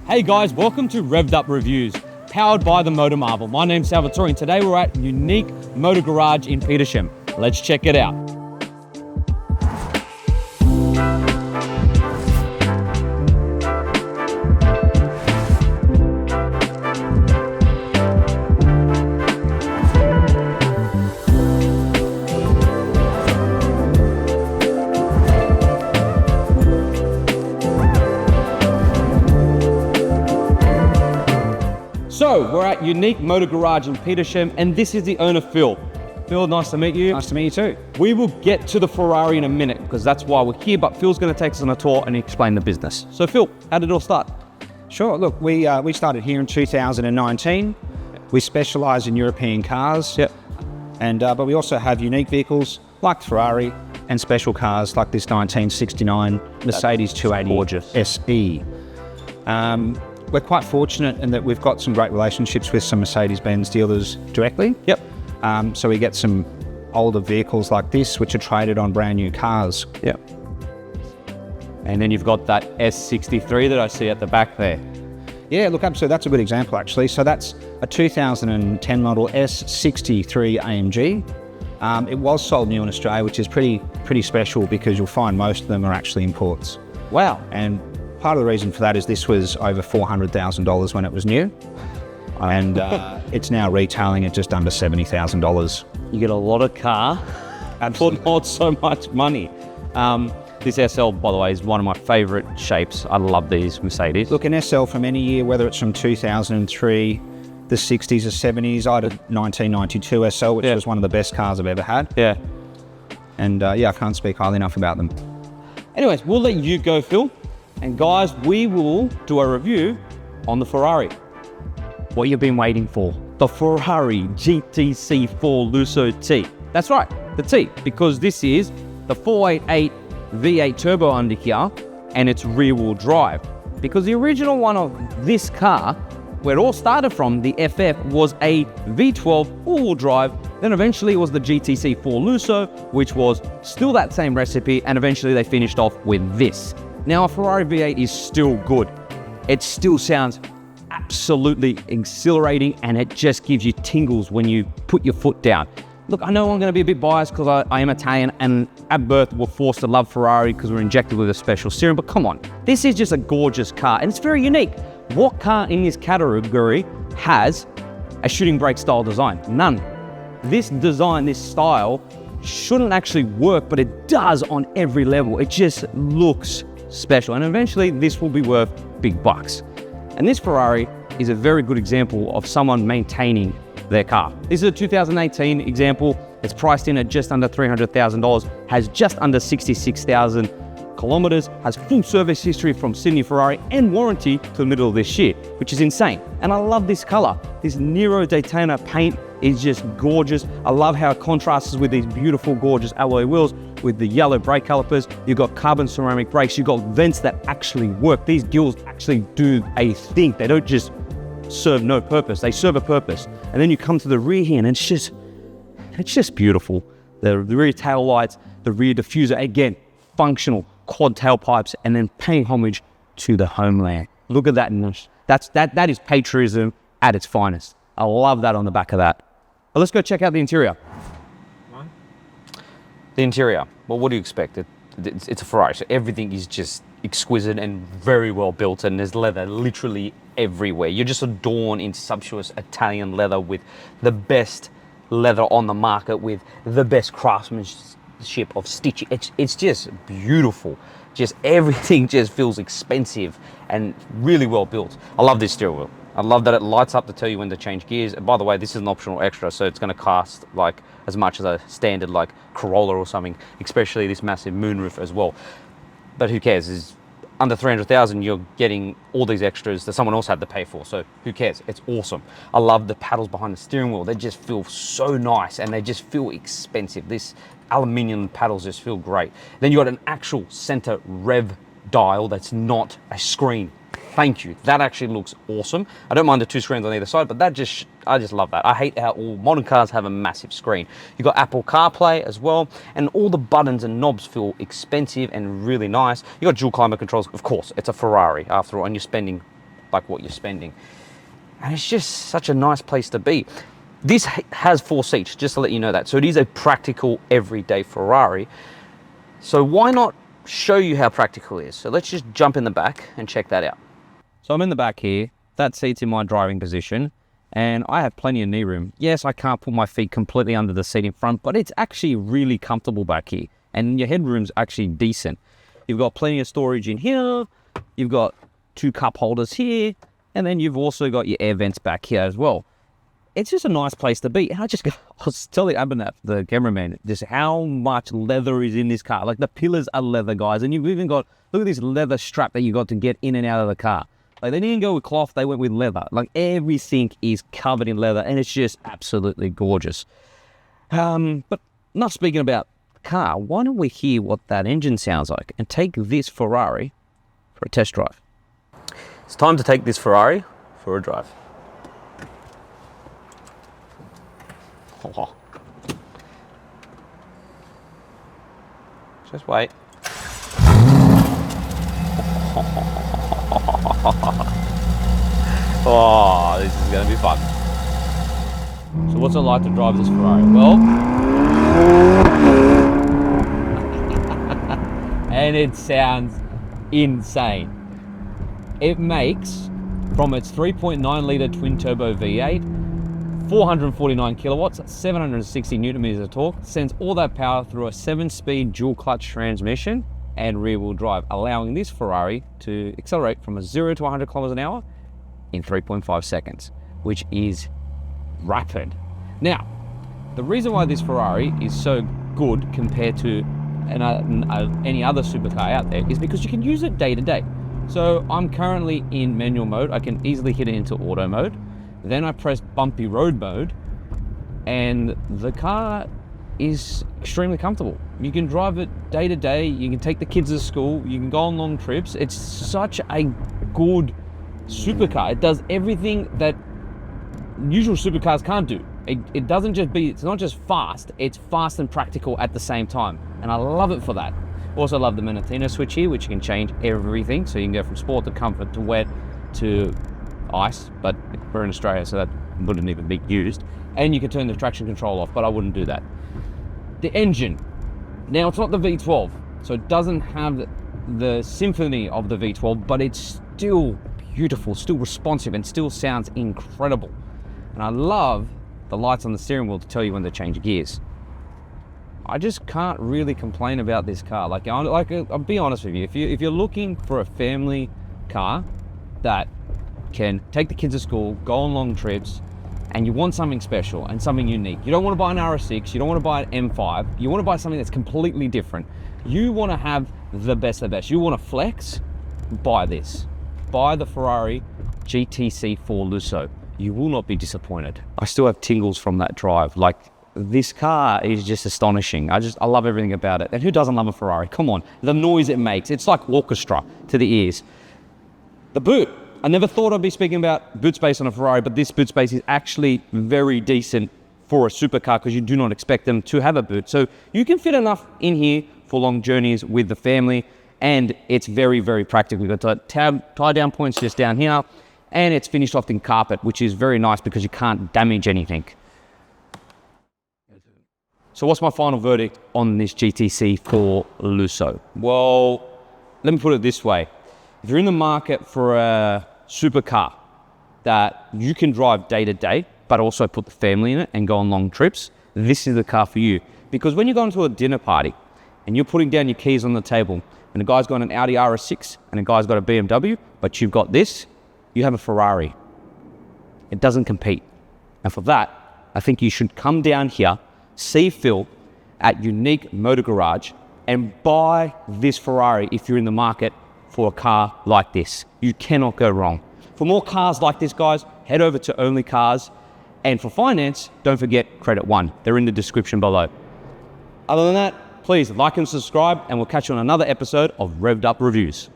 Hey guys, welcome to Revved Up Reviews, powered by the MotorMarvel. My name's Salvatore and today we're at Unique Motor Garage in Petersham. Let's check it out. So we're at Unique Motor Garage in Petersham and this is the owner, Phil. Phil, nice to meet you. Nice to meet you too. We will get to the Ferrari in a minute because that's why we're here, but Phil's going to take us on a tour and explain the business. So Phil, how did it all start? Sure, look, we started here in 2019. We specialise in European cars. Yep. And but we also have unique vehicles like Ferrari and special cars like this 1969 Mercedes 280 gorgeous. SE. We're quite fortunate in that we've got some great relationships with some Mercedes-Benz dealers directly. Yep. So we get some older vehicles like this, which are traded on brand new cars. Yep. And then you've got that S63 that I see at the back there. Yeah, look, absolutely. That's a good example, actually. So that's a 2010 model S63 AMG. It was sold new in Australia, which is pretty special because you'll find most of them are actually imports. Wow. And part of the reason for that is this was over $400,000 when it was new. And it's now retailing at just under $70,000. You get a lot of car for not so much money. This SL, by the way, is one of my favorite shapes. I love these Mercedes. Look, an SL from any year, whether it's from 2003, the 60s or 70s, I had a 1992 SL, which was one of the best cars I've ever had. Yeah. And yeah, I can't speak highly enough about them. Anyways, we'll let you go, Phil. And guys, we will do a review on the Ferrari. What you've been waiting for. The Ferrari GTC4 Lusso T. That's right, the T, because this is the 488 V8 turbo under here, and it's rear-wheel drive. Because the original one of this car, where it all started from, the FF, was a V12 all-wheel drive. Then eventually it was the GTC4 Lusso, which was still that same recipe, and eventually they finished off with this. Now, a Ferrari V8 is still good. It still sounds absolutely exhilarating, and it just gives you tingles when you put your foot down. Look, I know I'm going to be a bit biased because I am Italian, and at birth we're forced to love Ferrari because we're injected with a special serum, but come on, this is just a gorgeous car, and it's very unique. What car in this category has a shooting brake style design? None. This design, this style, shouldn't actually work, but it does on every level. It just looks special, and eventually this will be worth big bucks. And this Ferrari is a very good example of someone maintaining their car. This is a 2018 example. It's priced in at just under $300,000, has just under 66,000 kilometers, has full service history from Sydney Ferrari and warranty to the middle of this year, which is insane. And I love this color. This Nero Daytona paint is just gorgeous. I love how it contrasts with these beautiful, gorgeous alloy wheels with the yellow brake calipers. You've got carbon ceramic brakes. You've got vents that actually work. These gills actually do a thing. They don't just serve no purpose. They serve a purpose. And then you come to the rear here and it's just beautiful. The rear tail lights, the rear diffuser, again, functional quad tailpipes, and then paying homage to the homeland. Look at that. That is patriotism at its finest. I love that on the back of that. But let's go check out the interior. The interior, well, what do you expect? It's a Ferrari, so everything is just exquisite and very well built, and there's leather literally everywhere. You're just adorned in sumptuous Italian leather with the best leather on the market, with the best craftsmanship of stitching. It's just beautiful. Just everything just feels expensive and really well built. I love this steering wheel. I love that it lights up to tell you when to change gears. And by the way, this is an optional extra, so it's going to cost like as much as a standard like Corolla or something, especially this massive moonroof as well. But who cares? It's under 300,000, you're getting all these extras that someone else had to pay for. So who cares? It's awesome. I love the paddles behind the steering wheel. They just feel so nice and they just feel expensive. This aluminium paddles just feel great. Then you got an actual center rev dial that's not a screen. Thank you. That actually looks awesome. I don't mind the two screens on either side, but I just love that. I hate how all modern cars have a massive screen. You've got Apple CarPlay as well, and all the buttons and knobs feel expensive and really nice. You've got dual climate controls. Of course, it's a Ferrari after all, and you're spending like what you're spending. And it's just such a nice place to be. This has 4 seats, just to let you know that. So it is a practical everyday Ferrari. So why not show you how practical it is? So let's just jump in the back and check that out. So I'm in the back here. That seat's in my driving position, and I have plenty of knee room. Yes, I can't put my feet completely under the seat in front, but it's actually really comfortable back here. And your headroom's actually decent. You've got plenty of storage in here. You've got 2 cup holders here. And then you've also got your air vents back here as well. It's just a nice place to be. And I was telling Abhinav, the cameraman, just how much leather is in this car. Like the pillars are leather, guys. And you've even got, look at this leather strap that you got to get in and out of the car. Like they didn't go with cloth, they went with leather. Like everything is covered in leather and it's just absolutely gorgeous. But not speaking about the car, why don't we hear what that engine sounds like and take this Ferrari for a test drive. It's time to take this Ferrari for a drive. Oh. Just wait. Oh, this is going to be fun. So what's it like to drive this Ferrari? Well, and it sounds insane. It makes, from its 3.9 litre twin turbo V8, 449 kilowatts, 760 newton meters of torque, sends all that power through a 7-speed dual clutch transmission and rear wheel drive, allowing this Ferrari to accelerate from 0 to 100 kilometers an hour in 3.5 seconds, which is rapid. Now, the reason why this Ferrari is so good compared to any other supercar out there is because you can use it day to day. So I'm currently in manual mode. I can easily hit it into auto mode. Then I press bumpy road mode and the car is extremely comfortable. You can drive it day to day. You can take the kids to school. You can go on long trips. It's such a good supercar. It does everything that usual supercars can't do. It doesn't just be, it's not just fast, it's fast and practical at the same time. And I love it for that. Also love the Menatino switch here, which you can change everything. So you can go from sport to comfort to wet to ice, but we're in Australia, so that wouldn't even be used. And you can turn the traction control off, but I wouldn't do that. The engine. Now it's not the V12, so it doesn't have the symphony of the V12, but it's still beautiful, still responsive, and still sounds incredible. And I love the lights on the steering wheel to tell you when to change gears. I just can't really complain about this car. I'll be honest with you. If you're looking for a family car that can take the kids to school, go on long trips, and you want something special and something unique. You don't want to buy an RS6, you don't want to buy an M5, you want to buy something that's completely different. You want to have the best of the best. You want to flex, buy this. Buy the Ferrari GTC4 Lusso. You will not be disappointed. I still have tingles from that drive. Like, this car is just astonishing. I love everything about it. And who doesn't love a Ferrari? Come on, the noise it makes. It's like orchestra to the ears. The boot. I never thought I'd be speaking about boot space on a Ferrari, but this boot space is actually very decent for a supercar because you do not expect them to have a boot. So you can fit enough in here for long journeys with the family, and it's very, very practical. We've got tie down points just down here, and it's finished off in carpet, which is very nice because you can't damage anything. So what's my final verdict on this GTC4 Lusso? Well, let me put it this way. If you're in the market for a supercar that you can drive day to day, but also put the family in it and go on long trips, this is the car for you. Because when you go into a dinner party and you're putting down your keys on the table and a guy's got an Audi RS6 and a guy's got a BMW, but you've got this, you have a Ferrari. It doesn't compete. And for that, I think you should come down here, see Phil at Unique Motor Garage and buy this Ferrari if you're in the market for a car like this. You cannot go wrong. For more cars like this, guys, head over to Only Cars. And for finance, don't forget Credit One. They're in the description below. Other than that, please like and subscribe, and we'll catch you on another episode of Revved Up Reviews.